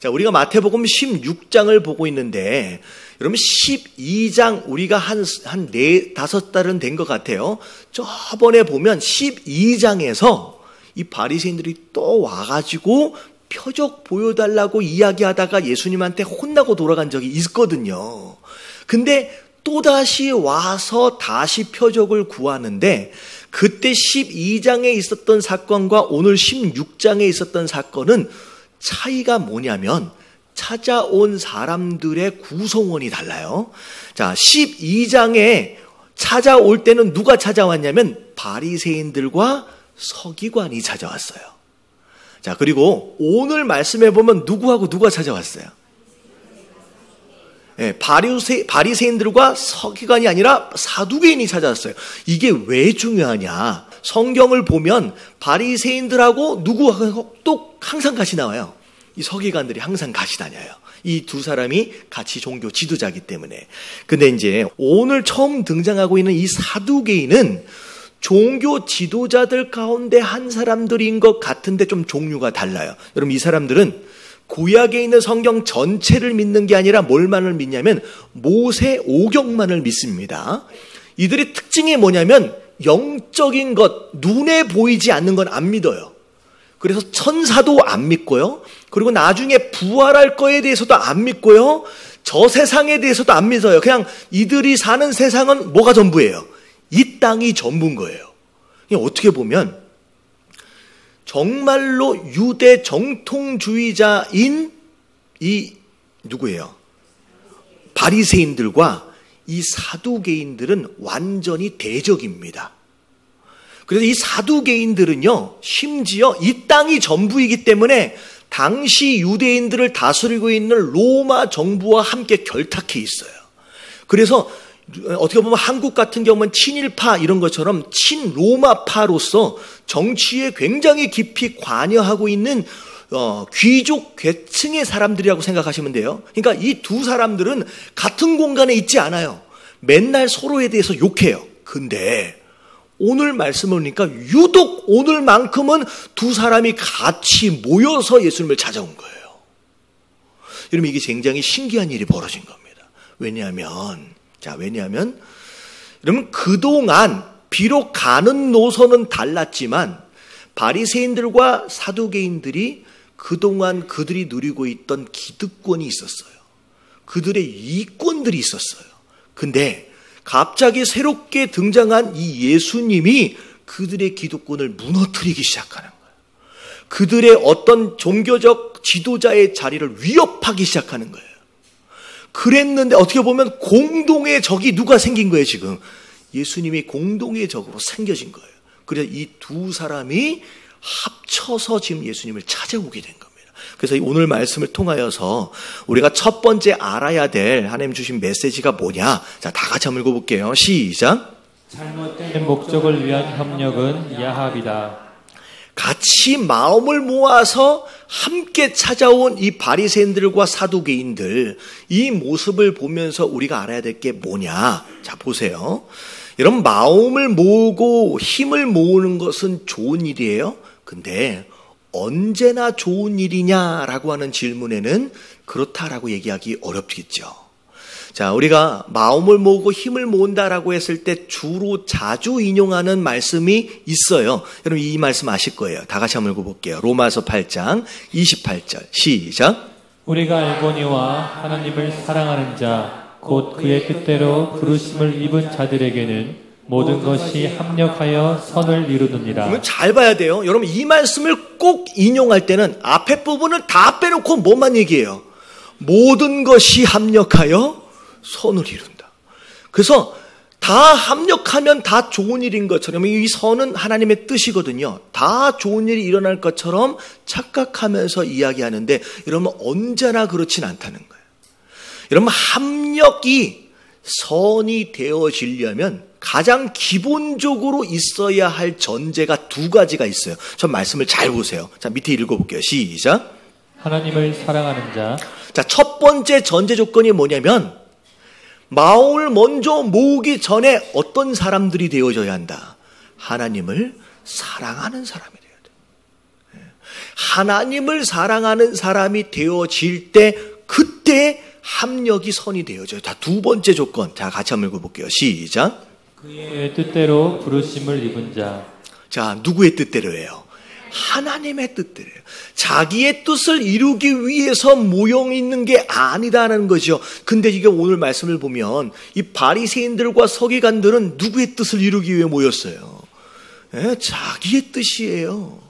자, 우리가 마태복음 16장을 보고 있는데, 여러분 12장 우리가 한 4-5달은 된 것 같아요. 저번에 보면 12장에서 이 바리새인들이 또 와가지고 표적 보여달라고 이야기하다가 예수님한테 혼나고 돌아간 적이 있거든요. 근데 또다시 와서 다시 표적을 구하는데, 그때 12장에 있었던 사건과 오늘 16장에 있었던 사건은 차이가 뭐냐면 찾아온 사람들의 구성원이 달라요. 자, 12장에 찾아올 때는 누가 찾아왔냐면 바리새인들과 서기관이 찾아왔어요. 자, 그리고 오늘 말씀해 보면 누구하고 누가 찾아왔어요? 네, 바리새인들과 서기관이 아니라 사두개인이 찾아왔어요. 이게 왜 중요하냐? 성경을 보면 바리새인들하고 누구하고 또 항상 같이 나와요. 이 서기관들이 항상 같이 다녀요. 이 두 사람이 같이 종교 지도자이기 때문에. 근데 이제 오늘 처음 등장하고 있는 이 사두개인은 종교 지도자들 가운데 한 사람들인 것 같은데 좀 종류가 달라요. 여러분, 이 사람들은 구약에 있는 성경 전체를 믿는 게 아니라 뭘만을 믿냐면 모세 오경만을 믿습니다. 이들의 특징이 뭐냐면 영적인 것, 눈에 보이지 않는 건 안 믿어요. 그래서 천사도 안 믿고요. 그리고 나중에 부활할 거에 대해서도 안 믿고요. 저 세상에 대해서도 안 믿어요. 그냥 이들이 사는 세상은 뭐가 전부예요? 이 땅이 전부인 거예요. 어떻게 보면 정말로 유대 정통주의자인 이 누구예요? 바리새인들과 이 사두개인들은 완전히 대적입니다. 그래서 이 사두개인들은요, 심지어 이 땅이 전부이기 때문에 당시 유대인들을 다스리고 있는 로마 정부와 함께 결탁해 있어요. 그래서 어떻게 보면 한국 같은 경우는 친일파 이런 것처럼 친로마파로서 정치에 굉장히 깊이 관여하고 있는 귀족 계층의 사람들이라고 생각하시면 돼요. 그러니까 이 두 사람들은 같은 공간에 있지 않아요. 맨날 서로에 대해서 욕해요. 근데 오늘 말씀을 보니까 유독 오늘만큼은 두 사람이 같이 모여서 예수님을 찾아온 거예요. 여러분, 이게 굉장히 신기한 일이 벌어진 겁니다. 왜냐하면 여러분, 그동안 비록 가는 노선은 달랐지만 바리새인들과 사두개인들이 그동안 그들이 누리고 있던 기득권이 있었어요. 그들의 이권들이 있었어요. 근데 갑자기 새롭게 등장한 이 예수님이 그들의 기득권을 무너뜨리기 시작하는 거예요. 그들의 어떤 종교적 지도자의 자리를 위협하기 시작하는 거예요. 그랬는데 어떻게 보면 공동의 적이 누가 생긴 거예요, 지금? 예수님이 공동의 적으로 생겨진 거예요. 그래서 이 두 사람이 합쳐서 지금 예수님을 찾아오게 된 겁니다. 그래서 오늘 말씀을 통하여서 우리가 첫 번째 알아야 될 하나님 주신 메시지가 뭐냐? 자, 다 같이 한번 읽어볼게요. 시작. 잘못된 목적을 위한 협력은 야합이다. 같이 마음을 모아서 함께 찾아온 이 바리새인들과 사두개인들, 이 모습을 보면서 우리가 알아야 될 게 뭐냐? 자, 보세요. 여러분, 마음을 모으고 힘을 모으는 것은 좋은 일이에요. 근데 언제나 좋은 일이냐라고 하는 질문에는 그렇다라고 얘기하기 어렵겠죠. 자, 우리가 마음을 모으고 힘을 모은다라고 했을 때 주로 자주 인용하는 말씀이 있어요. 여러분, 이 말씀 아실 거예요. 다 같이 한번 읽어볼게요. 로마서 8장 28절 시작. 우리가 알거니와 하나님을 사랑하는 자 곧 그의 뜻대로 부르심을 입은 자들에게는 모든 것이 합력하여 선을 이루느니라. 그러면 잘 봐야 돼요. 여러분, 이 말씀을 꼭 인용할 때는 앞에 부분을 다 빼놓고 뭐만 얘기해요? 모든 것이 합력하여 선을 이룬다. 그래서 다 합력하면 다 좋은 일인 것처럼, 이 선은 하나님의 뜻이거든요. 다 좋은 일이 일어날 것처럼 착각하면서 이야기하는데, 여러분, 언제나 그렇진 않다는 거예요. 여러분, 합력이 선이 되어지려면 가장 기본적으로 있어야 할 전제가 두 가지가 있어요. 전 말씀을 잘 보세요. 자, 밑에 읽어볼게요. 시작. 하나님을 사랑하는 자. 자, 첫 번째 전제 조건이 뭐냐면 마음을 먼저 모으기 전에 어떤 사람들이 되어져야 한다? 하나님을 사랑하는 사람이 돼야 돼. 하나님을 사랑하는 사람이 되어질 때 그때 합력이 선이 되어져요. 자, 두 번째 조건. 자, 같이 한번 읽어볼게요. 시작. 그의 뜻대로 부르심을 입은 자. 자, 누구의 뜻대로예요? 하나님의 뜻대로예요. 자기의 뜻을 이루기 위해서 모여 있는 게 아니다라는 거죠. 근데 이게 오늘 말씀을 보면 이 바리새인들과 서기관들은 누구의 뜻을 이루기 위해 모였어요? 자기의 뜻이에요.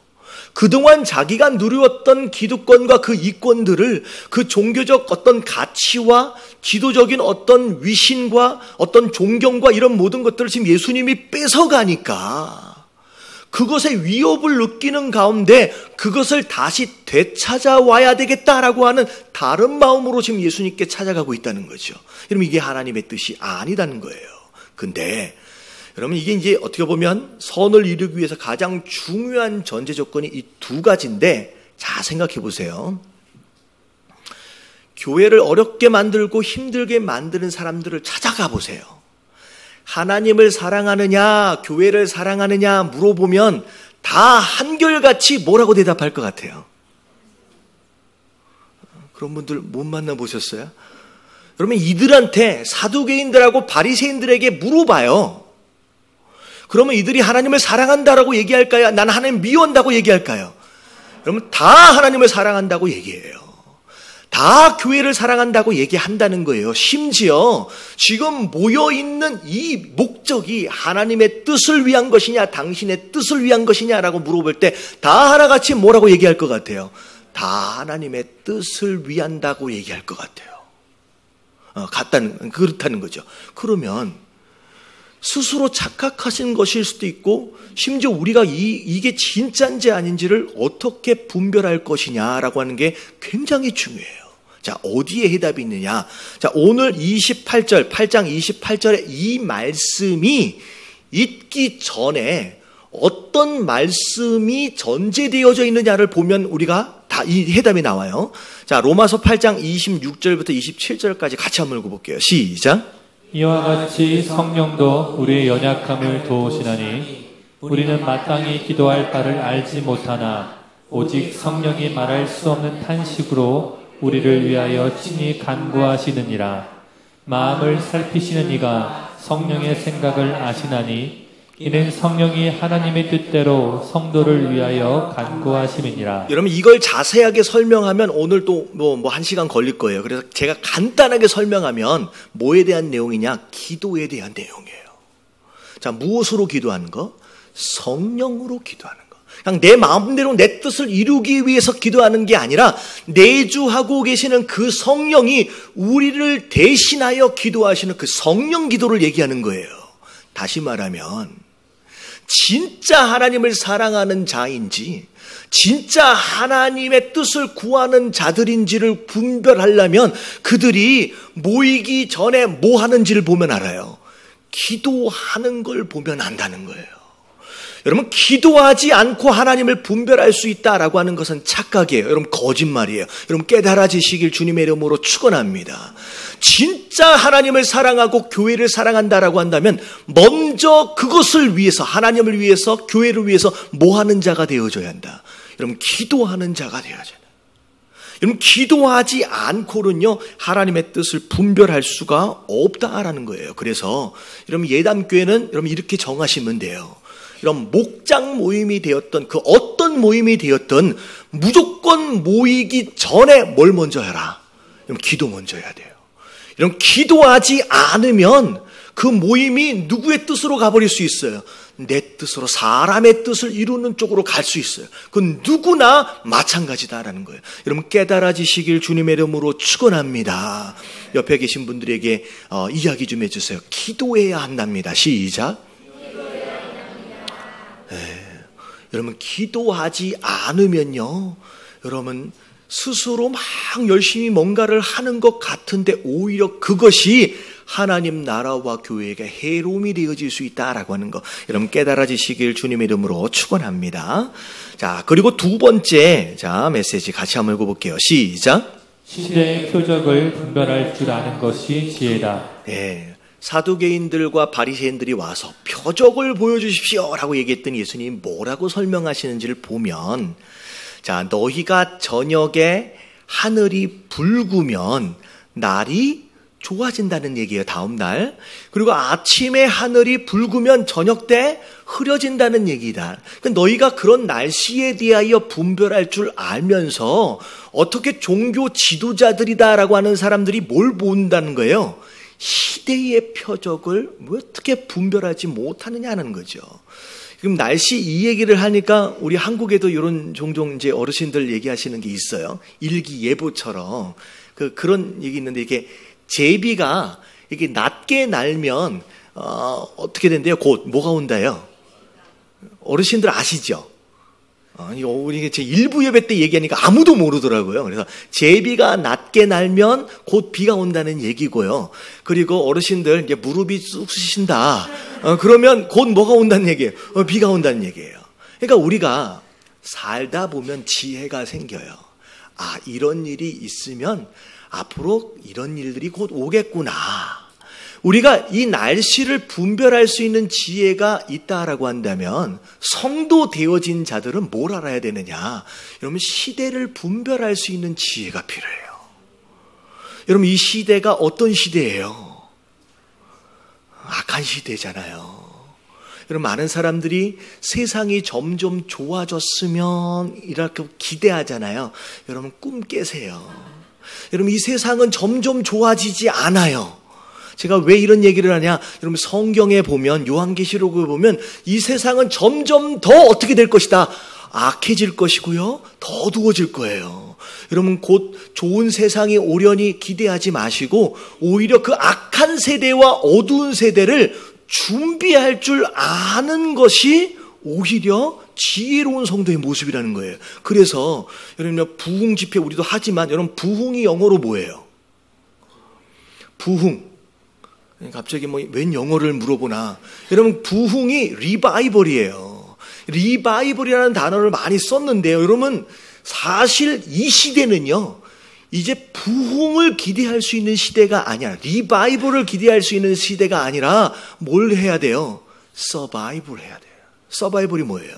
그동안 자기가 누렸던 기득권과 그 이권들을 그 종교적 어떤 가치와 기도적인 어떤 위신과 어떤 존경과 이런 모든 것들을 지금 예수님이 뺏어가니까 그것의 위협을 느끼는 가운데 그것을 다시 되찾아와야 되겠다라고 하는 다른 마음으로 지금 예수님께 찾아가고 있다는 거죠. 여러분, 이게 하나님의 뜻이 아니다는 거예요. 근데 여러분, 이게 이제 어떻게 보면 선을 이루기 위해서 가장 중요한 전제 조건이 이 두 가지인데, 자, 생각해 보세요. 교회를 어렵게 만들고 힘들게 만드는 사람들을 찾아가 보세요. 하나님을 사랑하느냐, 교회를 사랑하느냐 물어보면 다 한결같이 뭐라고 대답할 것 같아요? 그런 분들 못 만나보셨어요? 그러면 이들한테 사두개인들하고 바리새인들에게 물어봐요. 그러면 이들이 하나님을 사랑한다라고 얘기할까요? 나는 하나님 미워한다고 얘기할까요? 그러면 다 하나님을 사랑한다고 얘기해요. 다 교회를 사랑한다고 얘기한다는 거예요. 심지어 지금 모여있는 이 목적이 하나님의 뜻을 위한 것이냐 당신의 뜻을 위한 것이냐라고 물어볼 때 다 하나같이 뭐라고 얘기할 것 같아요? 다 하나님의 뜻을 위한다고 얘기할 것 같아요. 그렇다는 거죠. 그러면 스스로 착각하신 것일 수도 있고 심지어 우리가 이게 진짜인지 아닌지를 어떻게 분별할 것이냐라고 하는 게 굉장히 중요해요. 자, 어디에 해답이 있느냐? 자, 오늘 8장 28절에 이 말씀이 있기 전에 어떤 말씀이 전제되어져 있느냐를 보면 우리가 다 이 해답이 나와요. 자, 로마서 8장 26절부터 27절까지 같이 한번 읽어볼게요. 시작. 이와 같이 성령도 우리의 연약함을 도우시나니 우리는 마땅히 기도할 바를 알지 못하나 오직 성령이 말할 수 없는 탄식으로 우리를 위하여 친히 간구하시느니라. 마음을 살피시는 이가 성령의 생각을 아시나니 이는 성령이 하나님의 뜻대로 성도를 위하여 간구하심이니라. 여러분, 이걸 자세하게 설명하면 오늘 또 뭐 1시간 걸릴 거예요. 그래서 제가 간단하게 설명하면 뭐에 대한 내용이냐? 기도에 대한 내용이에요. 자, 무엇으로 기도하는 거? 성령으로 기도하는 거. 그냥 내 마음대로 내 뜻을 이루기 위해서 기도하는 게 아니라 내주하고 계시는 그 성령이 우리를 대신하여 기도하시는 그 성령 기도를 얘기하는 거예요. 다시 말하면 진짜 하나님을 사랑하는 자인지 진짜 하나님의 뜻을 구하는 자들인지를 분별하려면 그들이 모이기 전에 뭐 하는지를 보면 알아요. 기도하는 걸 보면 안다는 거예요. 여러분, 기도하지 않고 하나님을 분별할 수 있다라고 하는 것은 착각이에요. 여러분, 거짓말이에요. 여러분, 깨달아지시길 주님의 이름으로 축원합니다. 진짜 하나님을 사랑하고 교회를 사랑한다라고 한다면 먼저 그것을 위해서, 하나님을 위해서, 교회를 위해서 뭐 하는 자가 되어줘야 한다. 여러분, 기도하는 자가 되어줘야 한다. 여러분, 기도하지 않고는요 하나님의 뜻을 분별할 수가 없다라는 거예요. 그래서 여러분, 예담교회는 여러분 이렇게 정하시면 돼요. 이런 목장 모임이 되었던 그 어떤 모임이 되었던 무조건 모이기 전에 뭘 먼저 해라? 그럼 기도 먼저 해야 돼요. 이런 기도하지 않으면 그 모임이 누구의 뜻으로 가버릴 수 있어요? 내 뜻으로, 사람의 뜻을 이루는 쪽으로 갈 수 있어요. 그건 누구나 마찬가지다라는 거예요. 여러분, 깨달아지시길 주님의 이름으로 축원합니다. 옆에 계신 분들에게 이야기 좀 해주세요. 기도해야 한답니다. 시작. 여러분, 기도하지 않으면요 여러분 스스로 막 열심히 뭔가를 하는 것 같은데 오히려 그것이 하나님 나라와 교회에게 해로움이 되어질 수 있다라고 하는 거 여러분 깨달아지시길 주님의 이름으로 축원합니다. 자, 그리고 두 번째 메시지 같이 한번 읽어볼게요. 시작. 시대의 표적을 분별할 줄 아는 것이 지혜다. 네. 사두개인들과 바리새인들이 와서 표적을 보여주십시오 라고 얘기했더니 예수님이 뭐라고 설명하시는지를 보면, 자, 너희가 저녁에 하늘이 붉으면 날이 좋아진다는 얘기예요. 다음 날. 그리고 아침에 하늘이 붉으면 저녁 때 흐려진다는 얘기다. 그러니까 너희가 그런 날씨에 대하여 분별할 줄 알면서 어떻게 종교 지도자들이다라고 하는 사람들이 뭘 본다는 거예요? 시대의 표적을 어떻게 분별하지 못하느냐는 거죠. 지금 날씨 이 얘기를 하니까 우리 한국에도 이런 종종 이제 어르신들 얘기하시는 게 있어요. 일기예보처럼 그런 얘기 있는데 이렇게 제비가 이렇게 낮게 날면 어떻게 된대요? 곧 뭐가 온다요? 어르신들 아시죠? 우리 제 일부 예배 때 얘기하니까 아무도 모르더라고요. 그래서 제비가 낮게 날면 곧 비가 온다는 얘기고요. 그리고 어르신들 이제 무릎이 쑥쓰신다. 그러면 곧 뭐가 온다는 얘기예요? 비가 온다는 얘기예요. 그러니까 우리가 살다 보면 지혜가 생겨요. 아, 이런 일이 있으면 앞으로 이런 일들이 곧 오겠구나. 우리가 이 날씨를 분별할 수 있는 지혜가 있다라고 한다면 성도 되어진 자들은 뭘 알아야 되느냐? 여러분, 시대를 분별할 수 있는 지혜가 필요해요. 여러분, 이 시대가 어떤 시대예요? 악한 시대잖아요. 여러분, 많은 사람들이 세상이 점점 좋아졌으면 이렇게 기대하잖아요. 여러분, 꿈 깨세요. 여러분, 이 세상은 점점 좋아지지 않아요. 제가 왜 이런 얘기를 하냐? 여러분, 성경에 보면, 요한계시록을 보면 이 세상은 점점 더 어떻게 될 것이다? 악해질 것이고요. 더 어두워질 거예요. 여러분, 곧 좋은 세상이 오려니 기대하지 마시고 오히려 그 악한 세대와 어두운 세대를 준비할 줄 아는 것이 오히려 지혜로운 성도의 모습이라는 거예요. 그래서 여러분, 부흥 집회 우리도 하지만 여러분, 부흥이 영어로 뭐예요? 부흥. 갑자기 웬 영어를 물어보나. 여러분, 부흥이 리바이벌이에요. 리바이벌이라는 단어를 많이 썼는데요. 여러분, 사실 이 시대는요, 이제 부흥을 기대할 수 있는 시대가 아니야. 리바이벌을 기대할 수 있는 시대가 아니라 뭘 해야 돼요? 서바이벌 해야 돼요. 서바이벌이 뭐예요?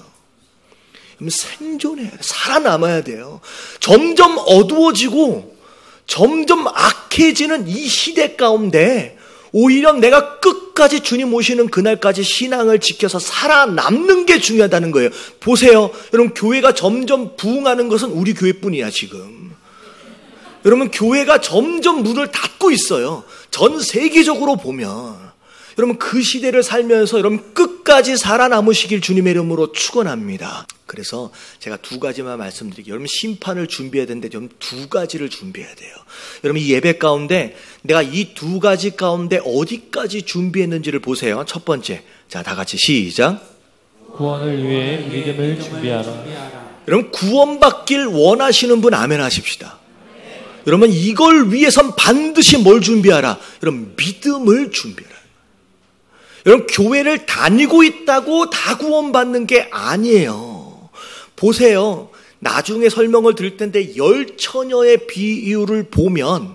생존해야 돼요. 살아남아야 돼요. 점점 어두워지고 점점 악해지는 이 시대 가운데 오히려 내가 끝까지 주님 오시는 그날까지 신앙을 지켜서 살아남는 게 중요하다는 거예요. 보세요. 여러분, 교회가 점점 부흥하는 것은 우리 교회뿐이야, 지금. 여러분, 교회가 점점 문을 닫고 있어요. 전 세계적으로 보면. 여러분, 그 시대를 살면서 여러분 끝까지 살아남으시길 주님의 이름으로 축원합니다. 그래서 제가 두 가지만 말씀드릴게요. 여러분, 심판을 준비해야 되는데 좀 두 가지를 준비해야 돼요. 여러분, 이 예배 가운데 내가 이 두 가지 가운데 어디까지 준비했는지를 보세요. 첫 번째, 자, 다 같이 시작. 구원을 위해 믿음을 준비하라. 여러분, 구원받길 원하시는 분 아멘 하십시다. 여러분, 이걸 위해선 반드시 뭘 준비하라? 여러분, 믿음을 준비하라. 여러분, 교회를 다니고 있다고 다 구원받는 게 아니에요. 보세요. 나중에 설명을 드릴 텐데 10처녀의 비유를 보면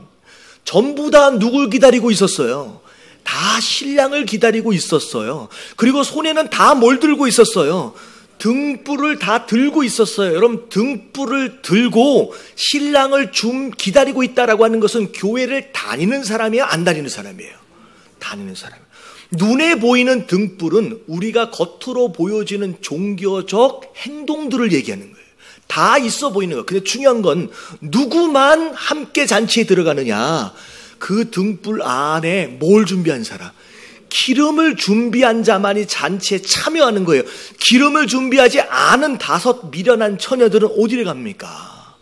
전부 다 누굴 기다리고 있었어요? 다 신랑을 기다리고 있었어요. 그리고 손에는 다 뭘 들고 있었어요? 등불을 다 들고 있었어요. 여러분, 등불을 들고 신랑을 기다리고 있다라고 하는 것은 교회를 다니는 사람이에요? 안 다니는 사람이에요? 다니는 사람이에요. 눈에 보이는 등불은 우리가 겉으로 보여지는 종교적 행동들을 얘기하는 거예요. 다 있어 보이는 거예요. 근데 중요한 건 누구만 함께 잔치에 들어가느냐. 그 등불 안에 뭘 준비한 사람? 기름을 준비한 자만이 잔치에 참여하는 거예요. 기름을 준비하지 않은 5 미련한 처녀들은 어디를 갑니까?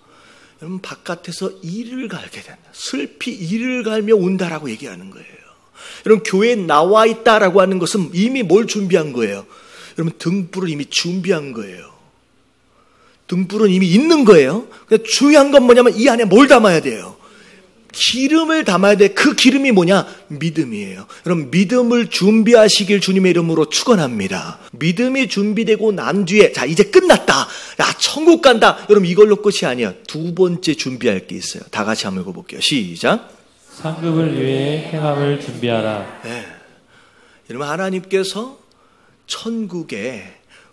여러분, 바깥에서 이를 갈게 된다. 슬피 이를 갈며 온다라고 얘기하는 거예요. 여러분, 교회에 나와 있다라고 하는 것은 이미 뭘 준비한 거예요? 여러분, 등불을 이미 준비한 거예요. 등불은 이미 있는 거예요. 그러니까 중요한 건 뭐냐면 이 안에 뭘 담아야 돼요? 기름을 담아야 돼. 그 기름이 뭐냐? 믿음이에요. 여러분, 믿음을 준비하시길 주님의 이름으로 축원합니다. 믿음이 준비되고 난 뒤에 자, 이제 끝났다. 야, 천국 간다. 여러분, 이걸로 끝이 아니에요. 두 번째 준비할 게 있어요. 다 같이 한번 읽어볼게요. 시작. 상급을 위해 행함을 준비하라. 네. 여러분, 하나님께서 천국에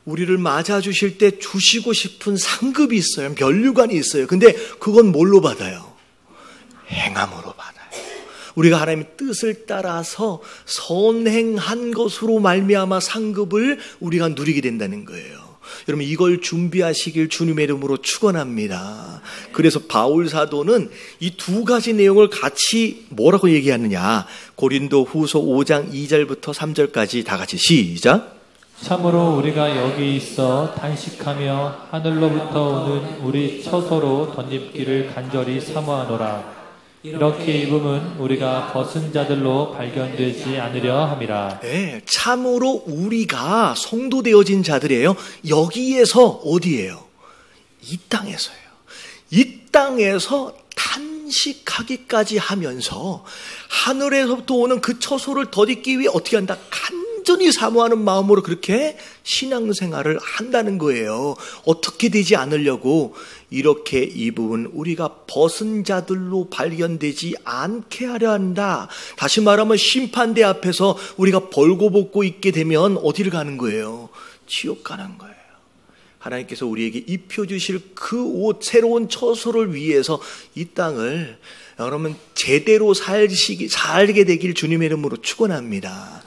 우리를 맞아주실 때 주시고 싶은 상급이 있어요. 면류관이 있어요. 근데 그건 뭘로 받아요? 행함으로 받아요. 우리가 하나님의 뜻을 따라서 선행한 것으로 말미암아 상급을 우리가 누리게 된다는 거예요. 여러분, 이걸 준비하시길 주님의 이름으로 축원합니다. 그래서 바울 사도는 이 두 가지 내용을 같이 뭐라고 얘기하느냐? 고린도 후서 5장 2절부터 3절까지 다 같이 시작. 참으로 우리가 여기 있어 단식하며 하늘로부터 오는 우리 처소로 덧입기를 간절히 사모하노라. 이렇게 입음은 우리가 벗은 자들로 발견되지 않으려 함이라. 네, 참으로 우리가 성도 되어진 자들이에요. 여기에서 어디예요? 이 땅에서예요. 이 땅에서 탄식하기까지 하면서 하늘에서부터 오는 그 처소를 덧입기 위해 어떻게 한다? 간절히 사모하는 마음으로 그렇게 신앙생활을 한다는 거예요. 어떻게 되지 않으려고? 이렇게 이 부분 우리가 벗은 자들로 발견되지 않게 하려 한다. 다시 말하면 심판대 앞에서 우리가 벌거벗고 있게 되면 어디를 가는 거예요? 지옥 가는 거예요. 하나님께서 우리에게 입혀주실 그 옷, 새로운 처소를 위해서 이 땅을 여러분 제대로 살게 되길 주님의 이름으로 축원합니다.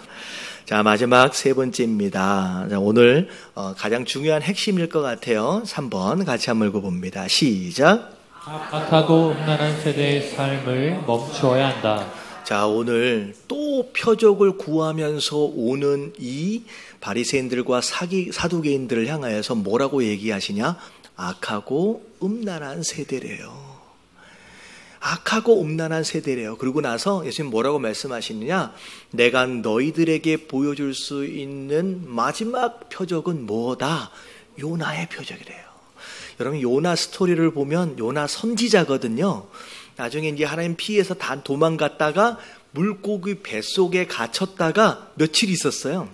자, 마지막 세 번째입니다. 자, 오늘 가장 중요한 핵심일 것 같아요. 3번 같이 한번 읽어봅니다. 시작. 악하고 음란한 세대의 삶을 멈추어야 한다. 자, 오늘 또 표적을 구하면서 오는 이 바리새인들과 사두개인들을 향하여서 뭐라고 얘기하시냐? 악하고 음란한 세대래요. 악하고 음란한 세대래요. 그러고 나서 예수님 뭐라고 말씀하시느냐? 내가 너희들에게 보여줄 수 있는 마지막 표적은 뭐다? 요나의 표적이래요. 여러분, 요나 스토리를 보면 요나 선지자거든요. 나중에 이제 하나님 피해서 다 도망갔다가 물고기 뱃속에 갇혔다가 며칠 있었어요.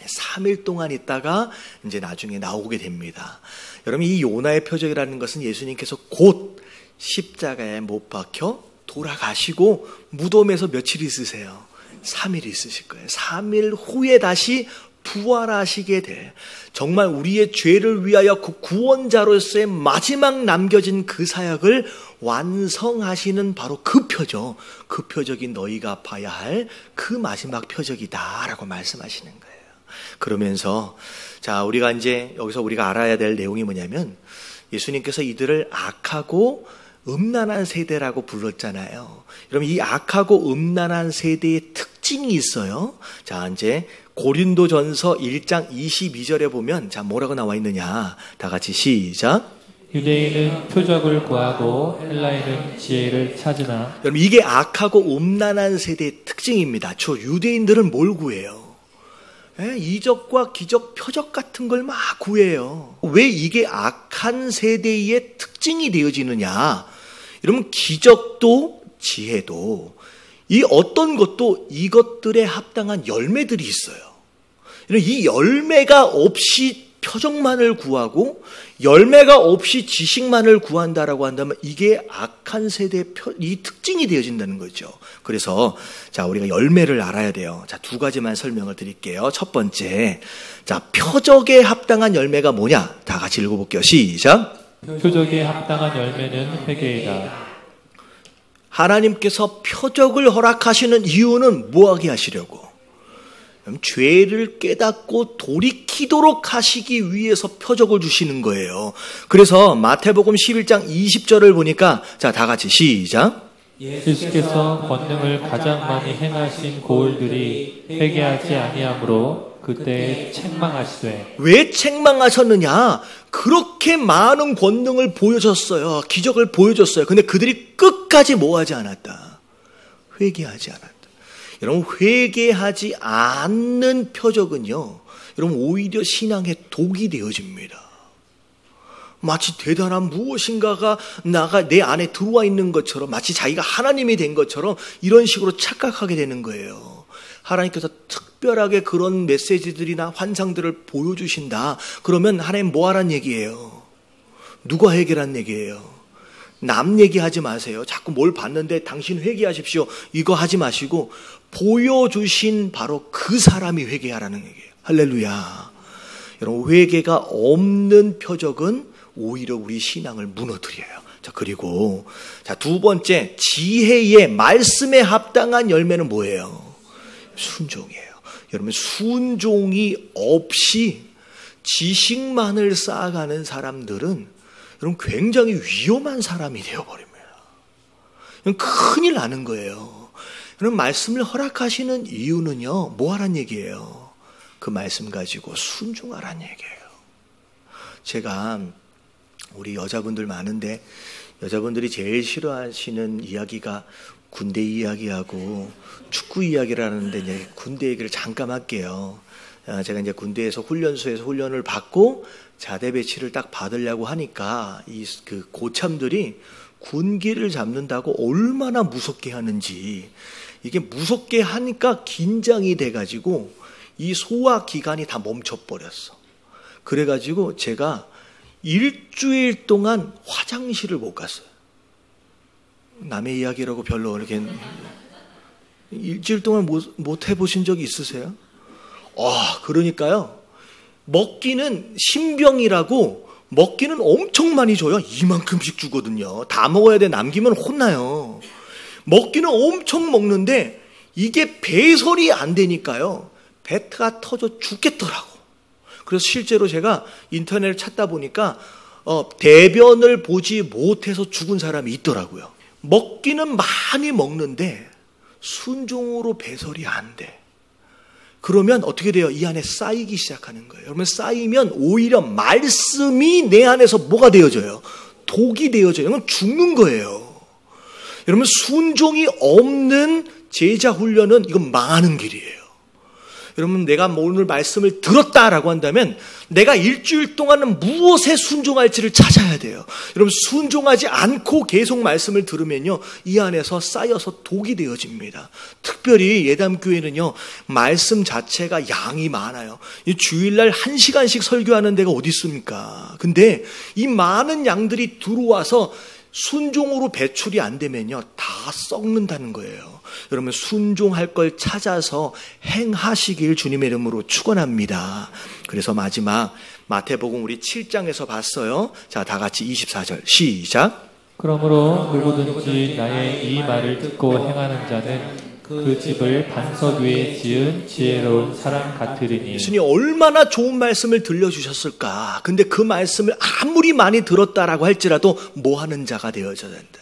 3일 동안 있다가 이제 나중에 나오게 됩니다. 여러분, 이 요나의 표적이라는 것은 예수님께서 곧 십자가에 못 박혀 돌아가시고 무덤에서 며칠 있으세요? 3일 있으실 거예요. 3일 후에 다시 부활하시게 될, 정말 우리의 죄를 위하여 그 구원자로서의 마지막 남겨진 그 사역을 완성하시는 바로 그 표적, 그 표적이 너희가 봐야 할 그 마지막 표적이다 라고 말씀하시는 거예요. 그러면서 자, 우리가 이제 여기서 우리가 알아야 될 내용이 뭐냐면, 예수님께서 이들을 악하고 음란한 세대라고 불렀잖아요. 여러분, 이 악하고 음란한 세대의 특징이 있어요. 자, 이제 고린도전서 1장 22절에 보면 자, 뭐라고 나와 있느냐? 다 같이 시작. 유대인은 표적을 구하고 헬라인은 지혜를 찾으나. 여러분, 이게 악하고 음란한 세대의 특징입니다. 저 유대인들은 뭘 구해요? 이적과 기적, 표적 같은 걸 막 구해요. 왜 이게 악한 세대의 특징이 되어지느냐? 여러분, 기적도 지혜도 이 어떤 것도 이것들에 합당한 열매들이 있어요. 이 열매가 없이 표적만을 구하고 열매가 없이 지식만을 구한다라고 한다면 이게 악한 세대의 이 특징이 되어진다는 거죠. 그래서 자, 우리가 열매를 알아야 돼요. 자, 두 가지만 설명을 드릴게요. 첫 번째, 자, 표적에 합당한 열매가 뭐냐? 다 같이 읽어볼게요. 시작. 표적에 합당한 열매는 회개이다. 하나님께서 표적을 허락하시는 이유는 뭐하게 하시려고? 죄를 깨닫고 돌이키도록 하시기 위해서 표적을 주시는 거예요. 그래서 마태복음 11장 20절을 보니까 자, 다 같이 시작. 예수께서 권능을 가장 많이 행하신 고을들이 회개하지 아니하므로 그때 책망하시되. 왜 책망하셨느냐? 그렇게 많은 권능을 보여줬어요. 기적을 보여줬어요. 근데 그들이 끝까지 뭐하지 않았다? 회개하지 않았다. 여러분, 회개하지 않는 표적은요, 여러분, 오히려 신앙의 독이 되어집니다. 마치 대단한 무엇인가가 내 안에 들어와 있는 것처럼, 마치 자기가 하나님이 된 것처럼 이런 식으로 착각하게 되는 거예요. 하나님께서 특별하게 그런 메시지들이나 환상들을 보여주신다. 그러면 하나님 뭐 하란 얘기예요? 누가 해결한 얘기예요? 남 얘기하지 마세요. 자꾸 뭘 봤는데 당신 회개하십시오. 이거 하지 마시고 보여주신 바로 그 사람이 회개하라는 얘기예요. 할렐루야. 여러분, 회개가 없는 표적은 오히려 우리 신앙을 무너뜨려요. 자, 그리고 두 번째, 지혜의 말씀에 합당한 열매는 뭐예요? 순종이에요. 여러분, 순종이 없이 지식만을 쌓아가는 사람들은 여러분 굉장히 위험한 사람이 되어버립니다. 큰일 나는 거예요. 여러분, 말씀을 허락하시는 이유는요, 뭐 하란 얘기예요? 그 말씀 가지고 순종하란 얘기예요. 제가 우리 여자분들 많은데 여자분들이 제일 싫어하시는 이야기가 군대 이야기하고 축구 이야기를 하는데 이제 군대 얘기를 잠깐 할게요. 제가 이제 군대에서 훈련소에서 훈련을 받고 자대 배치를 딱 받으려고 하니까 그 고참들이 군기를 잡는다고 얼마나 무섭게 하는지, 이게 무섭게 하니까 긴장이 돼가지고 이 소화 기관이 다 멈춰버렸어. 그래가지고 제가 일주일 동안 화장실을 못 갔어요. 남의 이야기라고 별로 이렇게 일주일 동안 못 해보신 적이 있으세요? 그러니까요. 먹기는 신병이라고 먹기는 엄청 많이 줘요. 이만큼씩 주거든요. 다 먹어야 돼. 남기면 혼나요. 먹기는 엄청 먹는데 이게 배설이 안 되니까요. 배가 터져 죽겠더라고. 그래서 실제로 제가 인터넷을 찾다 보니까 대변을 보지 못해서 죽은 사람이 있더라고요. 먹기는 많이 먹는데 순종으로 배설이 안 돼. 그러면 어떻게 돼요? 이 안에 쌓이기 시작하는 거예요. 그러면 쌓이면 오히려 말씀이 내 안에서 뭐가 되어져요? 독이 되어져요. 그럼 죽는 거예요. 여러분, 순종이 없는 제자 훈련은 이건 망하는 길이에요. 여러분, 내가 오늘 말씀을 들었다라고 한다면 내가 일주일 동안은 무엇에 순종할지를 찾아야 돼요. 여러분, 순종하지 않고 계속 말씀을 들으면요, 이 안에서 쌓여서 독이 되어집니다. 특별히 예담교회는요, 말씀 자체가 양이 많아요. 이 주일날 1시간씩 설교하는 데가 어디 있습니까? 근데 이 많은 양들이 들어와서 순종으로 배출이 안 되면요, 다 썩는다는 거예요. 여러분, 순종할 걸 찾아서 행하시길 주님의 이름으로 축원합니다. 그래서 마지막 마태복음 우리 7장에서 봤어요. 자, 다 같이 24절 시작. 그러므로 누구든지 나의 이 말을 듣고 행하는 자는 그 집을 반석 위에 지은 지혜로운 사람 같으리니. 예수님이 얼마나 좋은 말씀을 들려주셨을까. 근데 그 말씀을 아무리 많이 들었다라고 할지라도 뭐 하는 자가 되어져야 된다.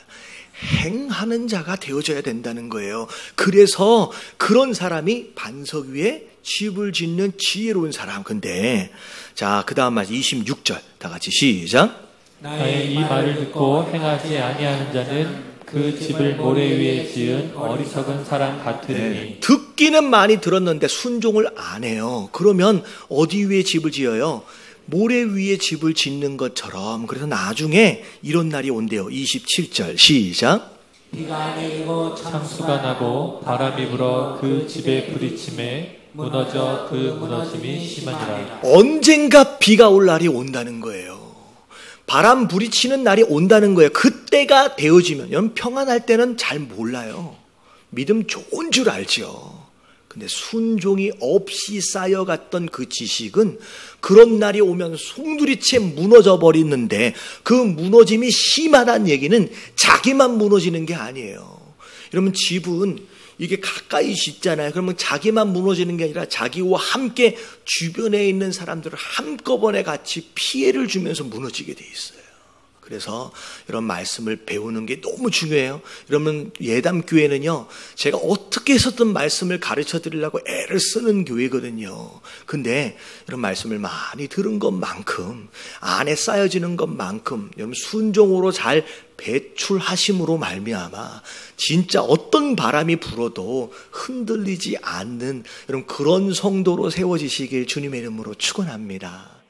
행하는 자가 되어져야 된다는 거예요. 그래서 그런 사람이 반석 위에 집을 짓는 지혜로운 사람. 근데 자, 그 다음 말 26절 다 같이 시작. 나의 이 말을 듣고 행하지 아니하는 자는 그 집을 모래 위에 지은 어리석은 사람 같으니. 듣기는 많이 들었는데 순종을 안 해요. 그러면 어디 위에 집을 지어요? 모래 위에 집을 짓는 것처럼. 그래서 나중에 이런 날이 온대요. 27절 시작. 비가 내리고 창수가 나고 바람이 불어 그 집에 부딪힘에 무너져 그 무너짐이 심하니라. 언젠가 비가 올 날이 온다는 거예요. 바람 부딪히는 날이 온다는 거예요. 그때가 되어지면, 여러분, 평안할 때는 잘 몰라요. 믿음 좋은 줄 알죠. 근데 순종이 없이 쌓여갔던 그 지식은 그런 날이 오면 송두리째 무너져 버리는데, 그 무너짐이 심하다는 얘기는 자기만 무너지는 게 아니에요. 여러분, 집은 이게 가까이 짓잖아요. 그러면 자기만 무너지는 게 아니라 자기와 함께 주변에 있는 사람들을 한꺼번에 같이 피해를 주면서 무너지게 돼 있어요. 그래서 이런 말씀을 배우는 게 너무 중요해요. 여러분, 예담교회는요, 제가 어떻게 해서든 말씀을 가르쳐 드리려고 애를 쓰는 교회거든요. 근데 이런 말씀을 많이 들은 것만큼, 안에 쌓여지는 것만큼 여러분 순종으로 잘 배출하심으로 말미암아 진짜 어떤 바람이 불어도 흔들리지 않는 여러분 그런 성도로 세워지시길 주님의 이름으로 축원합니다.